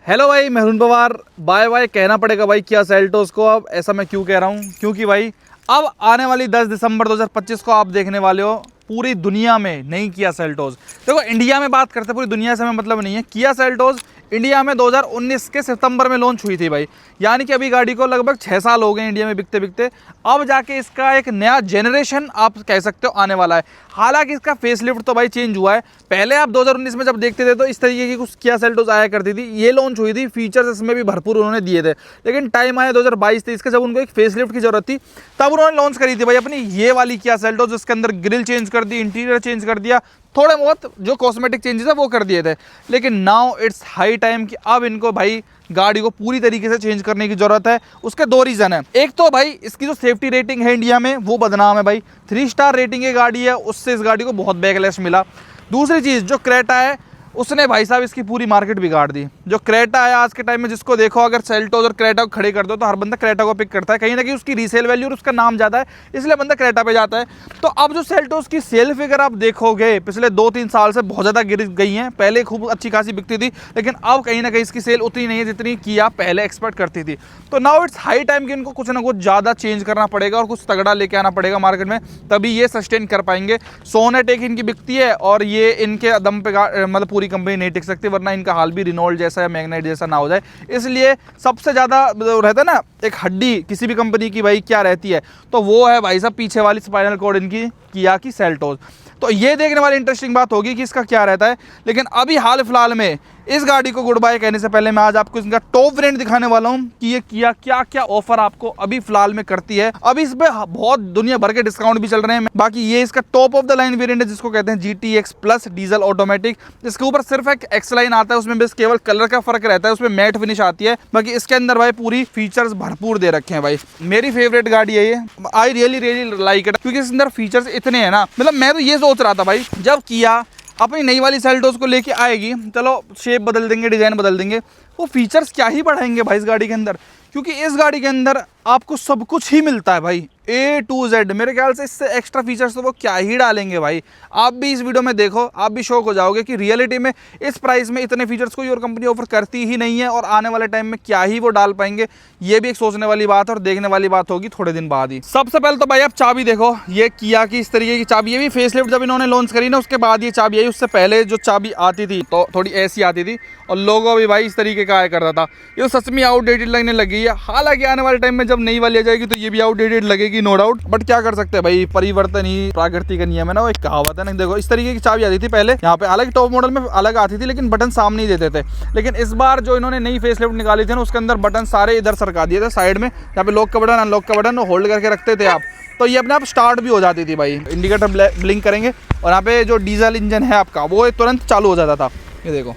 Hello भाई, मेहुन Pawar. Bye bye कहना पड़ेगा भाई किया सेल्टोस को। अब ऐसा मैं क्यों कह रहा हूँ, क्योंकि भाई अब आने वाली 10 दिसंबर 2025 को आप देखने वाले हो पूरी दुनिया में नई किया सेल्टोस। देखो, इंडिया में बात करते हैं, पूरी दुनिया से हमें मतलब नहीं है। किया सेल्टोस इंडिया में 2019 के सितंबर में लॉन्च हुई थी भाई, यानी कि अभी गाड़ी को लगभग 6 साल हो गए इंडिया में बिकते बिकते। अब जाके इसका एक नया जेनरेशन आप कह सकते हो आने वाला है। हालांकि इसका फेसलिफ्ट तो भाई चेंज हुआ है। पहले आप 2019 में जब देखते थे तो इस तरीके की कुछ किया सेल्टोस आया करती थी, ये लॉन्च हुई थी, फीचर्स इसमें भी भरपूर उन्होंने दिए थे। लेकिन टाइम आया 2022-23 का, जब उनको एक फेसलिफ्ट की जरूरत थी, तब उन्होंने लॉन्च करी थी भाई अपनी ये वाली किया सेल्टोस, जिसके अंदर ग्रिल चेंज कर दी, इंटीरियर चेंज कर दिया, थोड़े बहुत जो कॉस्मेटिक चेंजेस है वो कर दिए थे। लेकिन नाउ इट्स हाई टाइम कि अब इनको भाई गाड़ी को पूरी तरीके से चेंज करने की जरूरत है। उसके दो रीजन है। एक तो भाई इसकी जो सेफ्टी रेटिंग है इंडिया में वो बदनाम है भाई, 3 स्टार रेटिंग की गाड़ी है, उससे इस गाड़ी को बहुत बैकलैश मिला। दूसरी चीज़, जो क्रेटा है उसने भाई साहब इसकी पूरी मार्केट बिगाड़ दी। जो क्रेटा है आज के टाइम में, जिसको देखो, अगर सेल्टोस और क्रेटा को खड़े कर दो तो हर बंदा क्रेटा को पिक करता है। कहीं ना कहीं उसकी रीसेल वैल्यू और उसका नाम ज़्यादा है, इसलिए बंदा क्रेटा पे जाता है। तो अब जो सेल्टोस की सेल फिगर आप देखोगे पिछले 2-3 साल से बहुत ज़्यादा गिर गई हैं। पहले खूब अच्छी खासी बिकती थी, लेकिन अब कहीं ना कहीं इसकी सेल उतनी नहीं है जितनी किया पहले एक्सपेक्ट करती थी। तो नाउ इट्स हाई टाइम कि इनको कुछ ना कुछ ज़्यादा चेंज करना पड़ेगा और कुछ तगड़ा लेके आना पड़ेगा मार्केट में, तभी ये सस्टेन कर पाएंगे। सोनेट एक इनकी बिकती है और ये इनके दम पे मतलब पूरी कंपनी नहीं टिक सकती, वरना इनका हाल भी रिनोल्ट जैसा या मैग्नेट जैसा ना हो जाए। इसलिए सबसे ज़्यादा रहता है ना एक हड्डी किसी भी कंपनी की भाई क्या रहती है, तो वो है भाई साहब पीछे वाली स्पाइनल कॉर्ड इनकी किया की सेल्टोस। तो ये देखने वाली इंटरेस्टिंग बात होगी कि इसका क्या रहता है। लेकिन अभी हाल फिलहाल में इस गाड़ी को गुड बाय कहने से पहले मैं आज आपको इसका टॉप वेरिएंट दिखाने वाला हूं कि ये किया क्या क्या ऑफर आपको अभी फिलहाल में करती है। अभी इस पे बहुत दुनिया भर के डिस्काउंट भी चल रहे हैं। बाकी ये इसका top of the line variant है, जिसको कहते हैं GTX प्लस डीजल ऑटोमेटिक। इसके ऊपर सिर्फ एक एक्स लाइन आता है, उसमें बस केवल कलर का फर्क रहता है, उसमें मैट फिनिश आती है। बाकी इसके अंदर भाई पूरी फीचर्स भरपूर दे रखे हैं भाई। मेरी फेवरेट गाड़ी है ये, आई रियली लाइक इट, क्योंकि इसके अंदर फीचर्स इतने हैं ना। मतलब मैं तो ये सोच रहा था भाई, जब किया अपनी नई वाली सेल्टोस को लेके आएगी, चलो शेप बदल देंगे, डिज़ाइन बदल देंगे, वो फीचर्स क्या ही बढ़ाएंगे भाई इस गाड़ी के अंदर। क्योंकि इस गाड़ी के अंदर आपको सब कुछ ही मिलता है भाई, A to Z। मेरे ख्याल से इससे एक्स्ट्रा फीचर्स तो वो क्या ही डालेंगे भाई। आप भी इस वीडियो में देखो, आप भी शॉक हो जाओगे कि रियलिटी में इस प्राइस में इतने फीचर्स कोई और कंपनी ऑफर करती ही नहीं है, और आने वाले टाइम में क्या ही वो डाल पाएंगे। ये भी एक सोचने वाली बात है और देखने वाली बात होगी थोड़े दिन बाद ही। सबसे पहले तो भाई आप चाबी देखो, ये किया की इस तरीके की चाबी, ये भी फेसलिफ्ट जब इन्होंने लॉन्च करी ना उसके बाद ये चाबी आई। उससे पहले जो चाबी आती थी तो थोड़ी ऐसी आती थी, और लोगो भी भाई इस तरीके का आया करता था। ये सच में आउटडेटेड लगने लगी है। हालांकि आने वाले टाइम में जब नई वाली आ जाएगी तो ये भी आउटडेटेड लगेगी, नो डाउट। बट क्या कर सकते हैं भाई, परिवर्तन ही प्रकृति का नियम है ना, वो एक कहावत है ना। देखो इस तरीके की चाबी आती थी पहले यहाँ पे, हालांकि टॉप मॉडल में अलग आती थी लेकिन बटन सामने ही देते थे। लेकिन इस बार जो इन्होंने नई फेसलिफ्ट निकाली थी ना, उसके अंदर बटन सारे इधर सरका दिए थे साइड में। यहाँ पे लॉक का बटन, अनलॉक का बटन होल्ड करके रखते थे आप, तो ये अपने आप स्टार्ट भी हो जाती थी भाई। इंडिकेटर ब्लिंक करेंगे और यहाँ पे जो डीजल इंजन है आपका वो तुरंत चालू हो जाता था। ये देखो,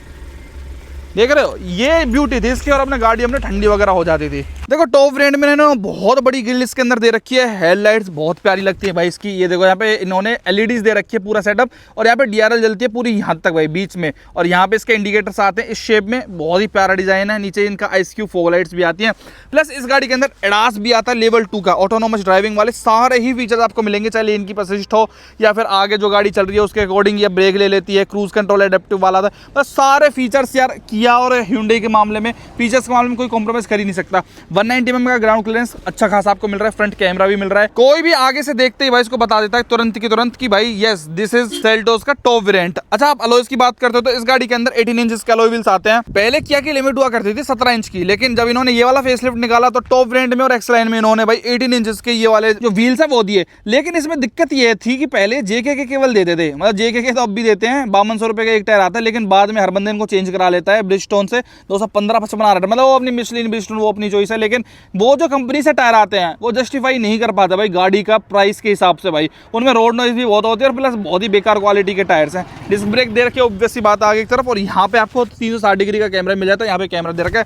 देख रहे हो, ये ब्यूटी थी इसकी। और अपने गाड़ी अपने ठंडी वगैरह हो जाती थी। देखो टॉप वेरिएंट में ना बहुत बड़ी ग्रिल इसके अंदर दे रखी है। हेडलाइट्स बहुत प्यारी लगती है भाई इसकी। ये देखो यहाँ पे इन्होंने LEDs दे रखी है पूरा सेटअप, और यहाँ पे DRL जलती है पूरी यहाँ तक भाई बीच में। और यहाँ पे इसके इंडिकेटर्स आते हैं इस शेप में, बहुत ही प्यारा डिजाइन है। नीचे इनका ISQ फॉग लाइट्स भी आती हैं। प्लस इस गाड़ी के अंदर ADAS भी आता है लेवल 2 का, ऑटोनोमस ड्राइविंग वाले सारे ही फीचर्स आपको मिलेंगे, चाहे लेन की असिस्ट हो या फिर आगे जो गाड़ी चल रही है उसके अकॉर्डिंग ये ब्रेक ले लेती है, क्रूज कंट्रोल एडेप्टिव वाला था। बस सारे फीचर्स यार किया और Hyundai के मामले में, फीचर्स के मामले में कोई कॉम्प्रोमाइज कर ही नहीं सकता। 190 mm का ग्राउंड क्लियरेंस अच्छा खासा आपको मिल रहा है, फ्रंट कैमरा भी मिल रहा है। कोई भी आगे से देखते ही भाई इसको बता देता है तुरंत कि भाई यस दिस इज सेल्टोस का टॉप वेरिएंट। अच्छा, आप अलॉयज की बात करते हो तो इस गाड़ी के अंदर 18 इंच के अलॉय व्हील्स आते हैं। पहले किया की लिमिट हुआ करती थी 17 इंच की, लेकिन जब इन्होंने ये वाला फेसलिफ्ट निकाला तो टॉप वेरिएंट में और एक्स लाइन में इन्होंने भाई 18 इंच के ये वाले जो व्हील्स है वो दिए। लेकिन इसमें दिक्कत ये थी कि पहले JK के केवल देते थे, मतलब JK के तो अब भी देते हैं, 5200 रुपए का एक टायर आता है। लेकिन बाद में हर बंदे इनको चेंज करा लेता है ब्रिजस्टोन से, 215-55 बना रहा है। मतलब वो अपनी मिशलिन ब्रिजस्टोन वो अपनी चॉइस है, लेकिन वो जो कंपनी से टायर आते हैं वो जस्टिफाई नहीं कर पाता भाई गाड़ी का प्राइस के हिसाब से भाई। उनमें रोड नॉइज भी बहुत होती है और प्लस बहुत ही बेकार क्वालिटी के टायर्स हैं। डिस्क ब्रेक दे रखे ऑब्वियस सी बात आगे की तरफ, और यहाँ पे आपको 360 डिग्री का कैमरा मिल जाता है। यहाँ पे कैमरा दे रखा है,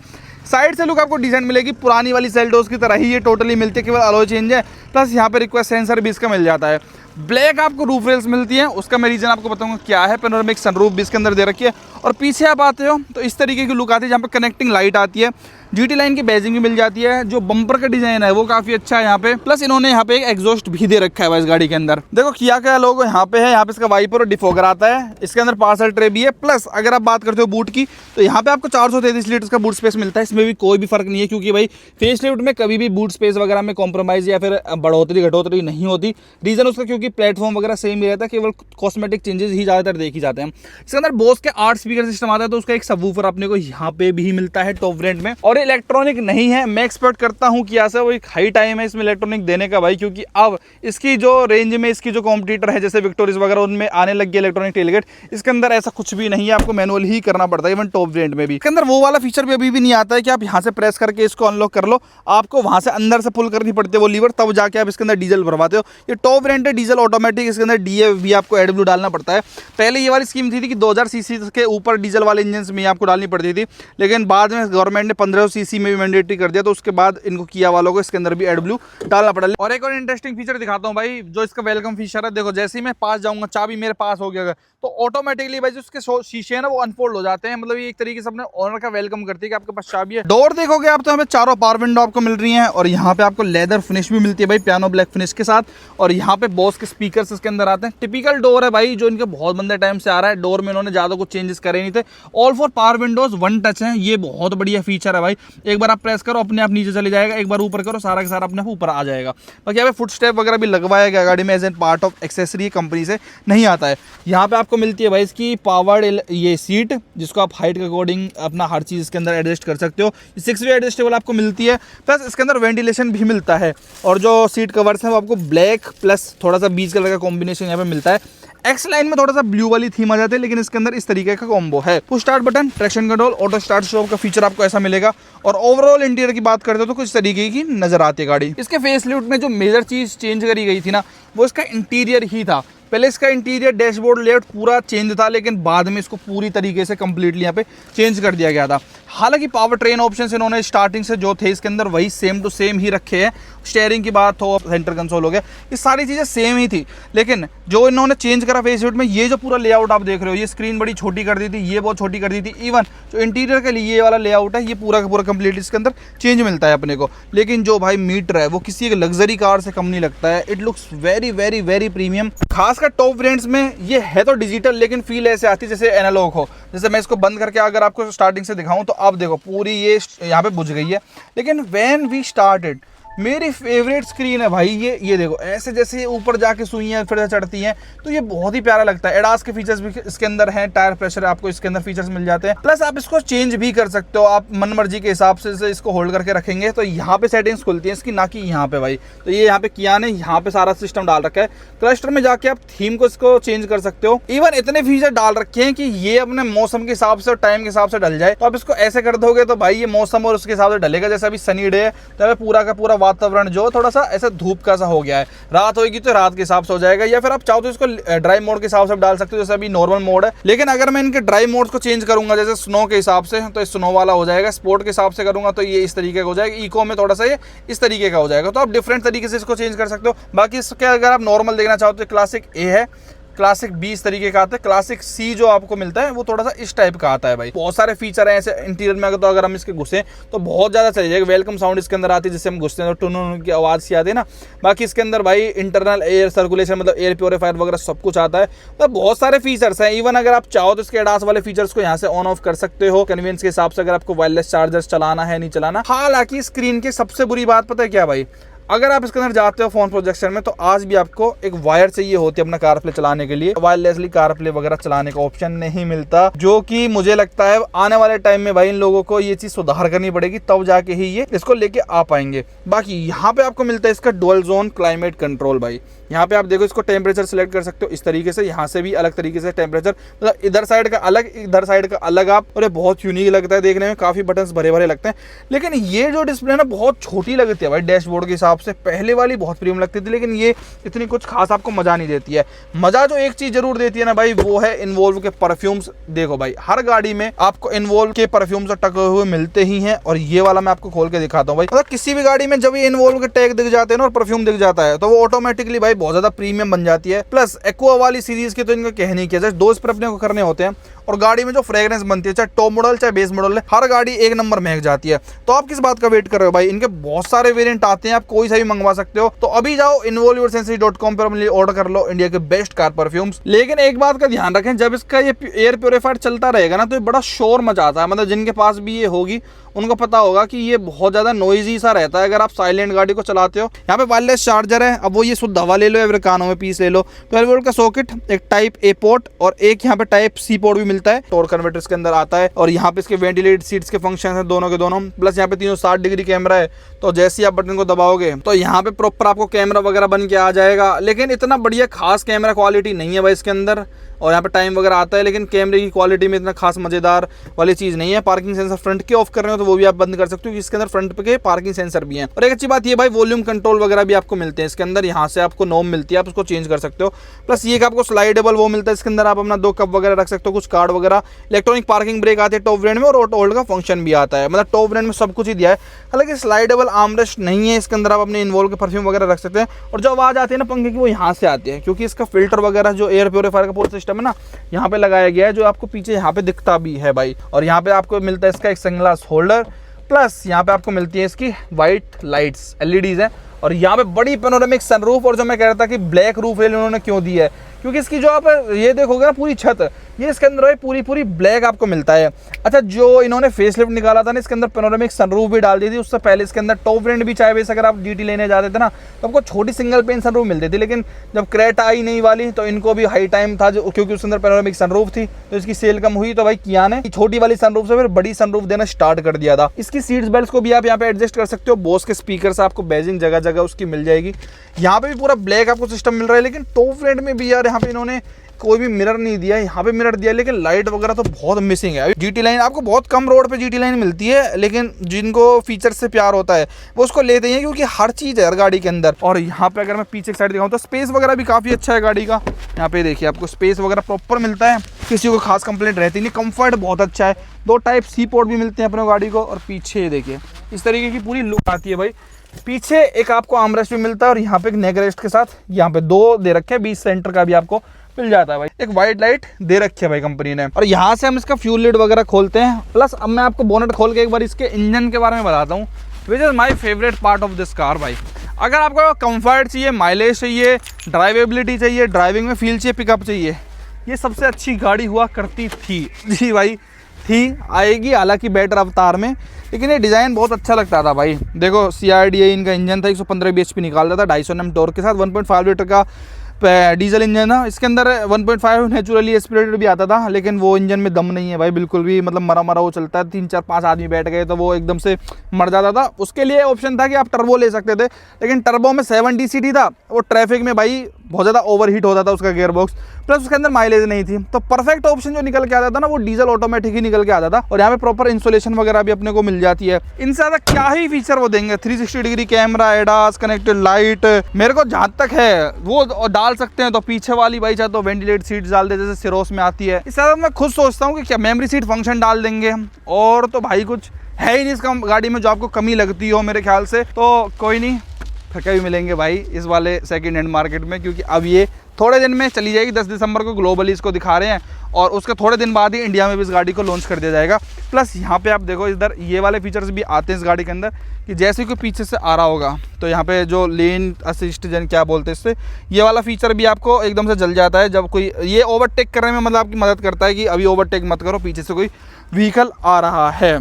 साइड से लुक आपको डिजाइन मिलेगी पुरानी वाली सेल्टोस की तरह ही ये टोटली मिलती है, केवल अलॉय चेंज है। प्लस यहाँ पे रिक्वेस्ट सेंसर भी इसका मिल जाता है। ब्लैक आपको रूफ रेल्स मिलती है, उसका मैं रीजन आपको बताऊंगा क्या है। पेनोरामिक सनरूफ भी इसके अंदर दे रखी है। और पीछे आप आते हो तो इस तरीके की लुक आती है, जहाँ पे कनेक्टिंग लाइट आती है। GT लाइन की बैजिंग भी मिल जाती है। जो बम्पर का डिजाइन है वो काफी अच्छा है यहाँ पे। प्लस इन्होंने यहाँ पे एक एग्जॉस्ट भी दे रखा है इस गाड़ी के अंदर। देखो किया क्या लोगो यहाँ पे है, यहाँ पे इसका वाइपर और डिफोगर आता है। इसके अंदर पार्सल ट्रे भी है। प्लस अगर आप बात करते हो बूट की, तो यहाँ पे आपको 433 लीटर का बूट स्पेस मिलता है। इसमें भी कोई भी फर्क नहीं है, क्योंकि भाई फेसलिफ्ट में कभी भी बूट स्पेस वगैरह में कॉम्प्रोमाइज या फिर बढ़ोतरी घटोतरी नहीं होती। रीजन उसका क्योंकि प्लेटफॉर्म वगैरह सेम ही रहता है, केवल कॉस्मेटिक चेंजेस ही ज्यादातर देखे जाते हैं। इसके अंदर बोस के 8 स्पीकर सिस्टम आता है, तो उसका एक सबवूफर अपने को यहाँ पे भी मिलता है टॉप वेरिएंट में। और इलेक्ट्रॉनिक नहीं है, मैं एक्सपेक्ट करता हूं कि ऐसा वो एक हाई टाइम है इसमें इलेक्ट्रॉनिक देने का भाई, क्योंकि अब इसकी जो रेंज में इसकी जो कॉम्पिटिटर है जैसे विक्टोरियस वगैरह, उनमें आने लग गया इलेक्ट्रॉनिक टेलगेट। इसके अंदर ऐसा कुछ भी नहीं है, आपको मैनुअल ही करना पड़ता है। इवन टॉप वेरिएंट में भी इसके अंदर वो वाला फीचर भी अभी भी नहीं आता है कि आप यहां से प्रेस करके इसको अनलॉक कर लो, आपको वहां से अंदर से पुल करनी पड़ती है वो लीवर, तब जाके आप इसके अंदर डीजल भरवाते हो। ये टॉप वेरिएंट है डीजल ऑटोमेटिक, इसके अंदर DA भी आपको एडब्ल्यू डालना पड़ता है। पहले ये वाली स्कीम थी कि 2000 सीसी के ऊपर डीजल वाले इंजन में आपको डालनी पड़ती थी, लेकिन बाद में गवर्नमेंट ने 1500 सीसी में भी मैंडेटरी कर दिया, तो उसके बाद इनको किया वालों को इसके अंदर भी एडब्ल्यू डालना पड़ा। और एक और इंटरेस्टिंग फीचर दिखाता हूं भाई, जो इसका वेलकम फीचर है। देखो जैसे ही मैं पास जाऊंगा, चाबी मेरे पास हो गया तो ऑटोमेटिकली भाई जो उसके शीशे हैं ना वो अनफोल्ड हो जाते हैं। मतलब ये एक तरीके से अपने ओनर का वेलकम करती है कि आपके पास चाबी है। डोर देखोगे आप तो हमें चारों पावर विंडो आपको मिल रही हैं, और यहाँ पे आपको लेदर फिनिश भी मिलती है भाई, पियानो ब्लैक फिनिश के साथ। और यहाँ पे बॉस के स्पीकर्स इसके अंदर आते हैं। टिपिकल डोर है भाई, जो इनके बहुत बंदे टाइम से आ रहा है। डोर में इन्होंने ज्यादा कुछ चेंजेस करे नहीं थे। ऑल 4 पावर विंडोज 1 टच है, ये बहुत बढ़िया फीचर है भाई। एक बार आप प्रेस करो अपने आप नीचे चले जाएगा, एक बार ऊपर करो सारा का सारा अपने आप ऊपर आ जाएगा। बाकी यहाँ पे फुट स्टेप वगैरह भी लगवाया गया गाड़ी में, as an part of accessory, company से नहीं आता है। यहाँ पे आपको मिलती है भाई इसकी पावर्ड ये सीट, जिसको आप हाइट के अकॉर्डिंग अपना हर चीज इसके अंदर एडजस्ट कर सकते हो। 6 वे एडजस्टेबल आपको मिलती है। प्लस इसके अंदर वेंटिलेशन भी मिलता है, और जो सीट कवर्स हैं वो आपको ब्लैक प्लस थोड़ा सा बीच कलर का कॉम्बिनेशन यहाँ पे मिलता है। एक्स लाइन में थोड़ा सा ब्लू वाली थीम आ जाती है, लेकिन इसके अंदर इस तरीके का कॉम्बो है। Push start button, traction control, auto start stop का फीचर आपको ऐसा मिलेगा। और ओवरऑल इंटीरियर की बात करते हो तो कुछ तरीके की नजर आती है गाड़ी। इसके फेसलिफ्ट में जो मेजर चीज चेंज करी गई थी ना, वो इसका इंटीरियर ही था। पहले इसका इंटीरियर डैशबोर्ड लेआउट पूरा चेंज था, लेकिन बाद में इसको पूरी तरीके से कंप्लीटली यहाँ पे चेंज कर दिया गया था। हालांकि पावर ट्रेन ऑप्शंस इन्होंने स्टार्टिंग से जो थे इसके अंदर वही सेम टू सेम ही रखे हैं। स्टीयरिंग की बात हो, सेंटर कंसोल हो गया, ये सारी चीज़ें सेम ही थी। लेकिन जो इन्होंने चेंज करा फेसलिफ्ट में, ये जो पूरा लेआउट आप देख रहे हो, ये स्क्रीन बड़ी छोटी कर दी थी, ये बहुत छोटी कर दी थी। इवन जो इंटीरियर के लिए ये वाला लेआउट है, ये पूरा का पूरा कंप्लीट इसके अंदर चेंज मिलता है अपने को। लेकिन जो भाई मीटर है वो किसी एक लग्जरी कार से कम नहीं लगता है। It looks very very very premium. खासकर टॉप वेरिएंट्स में ये है तो डिजिटल, लेकिन फील ऐसे आती है जैसे एनालॉग हो। जैसे मैं इसको बंद करके अगर आपको स्टार्टिंग से दिखाऊं तो आप देखो पूरी ये यहाँ पे बुझ गई है। लेकिन व्हेन वी स्टार्टेड, मेरी फेवरेट स्क्रीन है भाई ये देखो, ऐसे जैसे ऊपर जाके सुइयां फिर से चढ़ती हैं, तो ये बहुत ही प्यारा लगता है। एडास के फीचर्स भी इसके अंदर हैं, टायर प्रेशर आपको इसके अंदर फीचर्स मिल जाते हैं। प्लस आप इसको चेंज भी कर सकते हो, आप मन मर्जी के हिसाब से इसको होल्ड करके रखेंगे तो यहाँ पे सेटिंग्स खुलती हैं इसकी, ना कि यहाँ पे भाई। तो ये यहाँ पे किया ने यहाँ पे सारा सिस्टम डाल रखा है। क्लस्टर में जाके आप थीम को इसको चेंज कर सकते हो। इवन इतने फीचर डाल रखे हैं कि ये अपने मौसम के हिसाब से और टाइम के हिसाब से डल जाए। तो आप इसको ऐसे कर दोगे तो भाई ये मौसम और उसके हिसाब से डलेगा। जैसे अभी सनी डे है तो पूरा का पूरा वातावरण जो थोड़ा सा ऐसा धूप का सा हो गया है, रात होगी तो रात के हिसाब से हो जाएगा। या फिर आप चाहो तो इसको ड्राइव मोड के हिसाब से डाल सकते हो, जैसे अभी नॉर्मल मोड है। लेकिन अगर मैं इनके ड्राइव मोड को चेंज करूंगा जैसे स्नो के हिसाब से, तो स्नो वाला हो जाएगा। स्पोर्ट के हिसाब से करूंगा तो ये इस तरीके का हो जाएगा। इको में थोड़ा सा ये इस तरीके का हो जाएगा। तो आप डिफरेंट तरीके से इसको चेंज कर सकते हो। बाकी इसके अगर आप नॉर्मल देखना चाहो तो क्लासिक ए है, क्लासिक 20 तरीके का आता है। क्लासिक सी जो आपको मिलता है वो थोड़ा सा इस टाइप का आता है भाई। बहुत सारे फीचर हैं ऐसे इंटीरियर में। तो अगर हम इसके घुसे तो बहुत ज़्यादा चल जाएगा। वेलकम साउंड इसके अंदर आती है, जिससे हम घुसते हैं तो टुन की आवाज़ सी आती है ना। बाकी इसके अंदर भाई इंटरनल एयर सर्कुलेशन मतलब एयर प्योरीफायर वगैरह सब कुछ आता है। तो बहुत सारे फीचर्स हैं। इवन अगर आप चाहो तो इसके एडास वाले फीचर्स को यहाँ से ऑन ऑफ कर सकते हो कन्वीनियंस के हिसाब से, अगर आपको वायरलेस चार्जर्स चलाना है नहीं चलाना। हालांकि स्क्रीन की सबसे बुरी बात पता है क्या भाई, अगर आप इसके अंदर जाते हो फोन प्रोजेक्शन में तो आज भी आपको एक वायर चाहिए होती है अपना कारप्ले चलाने के लिए। वायरलेसली कारप्ले वगैरह चलाने का ऑप्शन नहीं मिलता, जो कि मुझे लगता है आने वाले टाइम में भाई इन लोगों को ये चीज सुधार करनी पड़ेगी, तब जाके ही ये इसको लेके आ पाएंगे। बाकी यहाँ पे आपको मिलता है इसका डुअल जोन क्लाइमेट कंट्रोल भाई। यहाँ पे आप देखो इसको टेम्परेचर सेलेक्ट कर सकते हो इस तरीके से, यहाँ से भी अलग तरीके से टेम्परेचर, मतलब इधर साइड का अलग इधर साइड का अलग आप, और ये बहुत यूनिक लगता है देखने में, काफी बटन्स भरे भरे लगते हैं। लेकिन ये जो डिस्प्ले ना बहुत छोटी लगती है भाई डैशबोर्ड के हिसाब से, पहले वाली बहुत प्रीमियम लगती थी, लेकिन ये इतनी कुछ खास आपको मजा नहीं देती है। मजा जो एक चीज जरूर देती है ना भाई वो है इन्वोल्व के परफ्यूम्स। देखो भाई हर गाड़ी में आपको इन्वोल्व के परफ्यूम्स टके हुए मिलते ही हैं, और ये वाला मैं आपको खोल के दिखाता हूँ भाई। मतलब किसी भी गाड़ी में जब ये इन्वोल्व के टैग दिख जाते हैं ना और परफ्यूम दिख जाता है तो वो ऑटोमेटिकली भाई बहुत ज्यादा प्रीमियम बन जाती है। प्लस एक्वा वाली सीरीज के तो इनका कहने किया, जस्ट 2 स्प्रे अपने को करने होते हैं और गाड़ी में जो फ्रेग्रेंस बनती है, चाहे टॉप मॉडल चाहे बेस मॉडल है, हर गाड़ी एक नंबर महक जाती है। तो आप किस बात का वेट कर रहे हो भाई, इनके बहुत सारे वेरिएंट आते हैं, आप कोई सा भी मंगवा सकते हो। तो अभी जाओ involveyoursenses.com पर अपने लिए ऑर्डर कर लो इंडिया के बेस्ट कार परफ्यूम्स। लेकिन एक बात का ध्यान रखें, जब इसका ये एयर प्योरीफायर चलता रहेगा ना तो ये बड़ा शोर मचाता है, मतलब जिनके पास भी ये होगी उनको पता होगा कि ये बहुत ज्यादा नॉइजी सा रहता है अगर आप साइलेंट गाड़ी को चलाते हो। यहाँ पे वायरलेस चार्जर है, अब वो ये शुद्ध हवा ले लो या फिर कानों में पीस ले लो। 12 वोल्ट का सॉकेट, एक टाइप ए पोर्ट और एक यहाँ पे टाइप सी पोर्ट भी मिलता है, टॉर्क कन्वर्टर इसके अंदर आता है। और यहाँ पे इसके वेंटिलेटेड सीट्स के फंक्शन है दोनों के दोनों, प्लस यहाँ पे 360 डिग्री कैमरा है, तो जैसे ही आप बटन को दबाओगे तो यहाँ पे प्रॉपर आपको कैमरा वगैरह बन के आ जाएगा। लेकिन इतना बढ़िया खास कैमरा क्वालिटी नहीं है भाई इसके अंदर, और यहाँ पे टाइम वगैरह आता है, लेकिन कैमरे की क्वालिटी में इतना खास मजेदार वाली चीज नहीं है। पार्किंग सेंसर फ्रंट के ऑफ कर रहे हो तो वो भी आप बंद कर सकते हो, इसके अंदर फ्रंट पे के पार्किंग सेंसर भी हैं। और एक अच्छी बात ये भाई वॉल्यूम कंट्रोल वगैरह भी आपको मिलते हैं इसके अंदर, यहाँ से आपको नॉब मिलती है, आप उसको चेंज कर सकते हो। प्लस ये आपको स्लाइडेबल वो मिलता है, इसके अंदर आप अपना 2 कप वगैरह रख सकते हो, कुछ कार्ड वगैरह। इलेक्ट्रॉनिक पार्किंग ब्रेक आते हैं टॉप वेरिएंट में, और ऑटो होल्ड का फंक्शन भी आता है, मतलब टॉप वेरिएंट में सब कुछ ही दिया है। हालांकि स्लाइडेबल आर्मरेस्ट नहीं है इसके अंदर, आप अपने इन्वॉल्व के परफ्यूम वगैरह रख सकते हैं। और जो आवाज आती है ना पंखे की वो यहाँ से आती है, क्योंकि इसका फिल्टर वगैरह जो एयर प्योरीफायर का पूरा सिस्टम है ना यहाँ पे लगाया गया है, जो आपको पीछे यहाँ पे दिखता भी है भाई। और यहाँ पे आपको मिलता है इसका एक सनग्लास होल्डर, प्लस यहाँ पे आपको मिलती है इसकी वाइट लाइट्स एलईडीज है, और यहाँ पे बड़ी पेनोरामिक सनरूफ। और जो मैं कह रहा था कि ब्लैक रूफ रेल उन्होंने क्यों दी है, क्योंकि इसकी जो आप ये देखोगे ना पूरी छत, ये इसके अंदर पूरी ब्लैक आपको मिलता है। अच्छा जो इन्होंने फेसलिफ्ट निकाला था ना इसके अंदर पेनोरामिक सनरूफ भी डाल दी थी, उससे पहले इसके अंदर टॉप वेरिएंट भी चाहे बेस अगर आप जीटी लेने जाते थे ना तो आपको छोटी सिंगल पेन सनरूफ मिलती थी। लेकिन जब क्रेटा आई नहीं वाली तो इनको भी हाई टाइम था, जो क्योंकि उसके अंदर पेनोरामिक सनरूफ थी तो इसकी सेल कम हुई, तो भाई किया ने छोटी वाली सनरूफ से फिर बड़ी सनरूफ देना स्टार्ट कर दिया था। इसकी सीट्स बेल्ट को भी आप यहाँ पे एडजस्ट कर सकते हो, बोस के स्पीकर से आपको बेजिंग जगह जगह उसकी मिल जाएगी। यहाँ पे भी पूरा ब्लैक आपको सिस्टम मिल रहा है, लेकिन टॉप वेरिएंट में भी यार यहाँ पे इन्होंने कोई भी मिरर नहीं दिया, यहाँ पे मिरर दिया लेकिन लाइट वगैरह तो बहुत मिसिंग है। जीटी लाइन आपको बहुत कम रोड पे जीटी लाइन मिलती है, लेकिन जिनको फीचर से प्यार होता है वो उसको लेते हैं, क्योंकि हर चीज़ है हर गाड़ी के अंदर। और यहाँ पे अगर मैं पीछे की साइड दिखाऊँ तो स्पेस वगैरह भी काफ़ी अच्छा है गाड़ी का। यहाँ पे देखिए आपको स्पेस वगैरह प्रॉपर मिलता है, किसी को खास कंप्लेंट रहती नहीं। कंफर्ट बहुत अच्छा है, 2 टाइप सी पोर्ट भी मिलते हैं अपने गाड़ी को। और पीछे देखिए इस तरीके की पूरी लुक आती है भाई। पीछे एक आपको आर्मरेस्ट भी मिलता है, और यहाँ पे एक नेक रेस्ट के साथ यहाँ पे 2 दे रखे हैं, 20 सेंटर का भी आपको मिल जाता है भाई। एक वाइट लाइट दे रखी है भाई कंपनी ने। और यहाँ से हम इसका फ्यूल लिड वगैरह खोलते हैं। प्लस अब मैं आपको बोनट खोल के एक बार इसके इंजन के बारे में बताता हूँ, which is my favourite part of this car भाई। अगर आपको कंफर्ट चाहिए, माइलेज चाहिए, ड्राइवेबिलिटी चाहिए, ड्राइविंग में फील चाहिए, पिकअप चाहिए, ये सबसे अच्छी गाड़ी हुआ करती थी जी भाई, थी आएगी हालांकि बेटर अवतार में, लेकिन ये डिज़ाइन बहुत अच्छा लगता था भाई। देखो CRDI इनका इंजन था, 115 bhp निकालता था 250 Nm टॉर्क के साथ, 1.5 लीटर का डीजल इंजन था। इसके अंदर 1.5 नेचुरली एस्पिरेटेड भी आता था, लेकिन वो इंजन में दम नहीं है भाई बिल्कुल भी, मतलब मरा वो चलता है। 3 4 5 आदमी बैठ गए तो वो एकदम से मर जाता था। उसके लिए ऑप्शन था कि आप टर्बो ले सकते थे, लेकिन टर्बो में 7 DCT था, वो ट्रैफिक में भाई बहुत ज़्यादा ओवरहीट होता था उसका गियर बॉक्स, प्लस उसके अंदर माइलेज नहीं थी। तो परफेक्ट ऑप्शन जो निकल के आता था ना वो डीजल ऑटोमेटिक ही निकल के आता था। और यहाँ पे प्रॉपर इंसुलेशन वगैरह भी अपने को मिल जाती है। इनसे ज़्यादा क्या ही फीचर वो देंगे, 360 degree camera, ADAS, connected light, मेरे को जहाँ तक है वो डाल सकते हैं। तो पीछे वाली भाई चाहे तो वेंटिलेटेड सीट्स डाल दे जैसे सिरोस में आती है। इससे ज़्यादा मैं खुद सोचता हूँ कि क्या मेमोरी सीट फंक्शन डाल देंगे, और तो भाई कुछ है ही नहीं इस गाड़ी में जो आपको कमी लगती हो मेरे ख्याल से। तो कोई नहीं, थके भी मिलेंगे भाई इस वाले सेकंड हैंड मार्केट में, क्योंकि अब ये थोड़े दिन में चली जाएगी। 10 दिसंबर को ग्लोबली इसको दिखा रहे हैं, और उसके थोड़े दिन बाद ही इंडिया में भी इस गाड़ी को लॉन्च कर दिया जाएगा। प्लस यहाँ पे आप देखो इधर ये वाले फीचर्स भी आते हैं इस गाड़ी के अंदर, कि जैसे कोई पीछे से आ रहा होगा तो यहाँ पे जो लेन असिस्ट जन क्या बोलते हैं इससे, ये वाला फीचर भी आपको एकदम से जल जाता है जब कोई ये ओवरटेक करने में, मतलब आपकी मदद करता है कि अभी ओवरटेक मत करो, पीछे से कोई व्हीकल आ रहा है।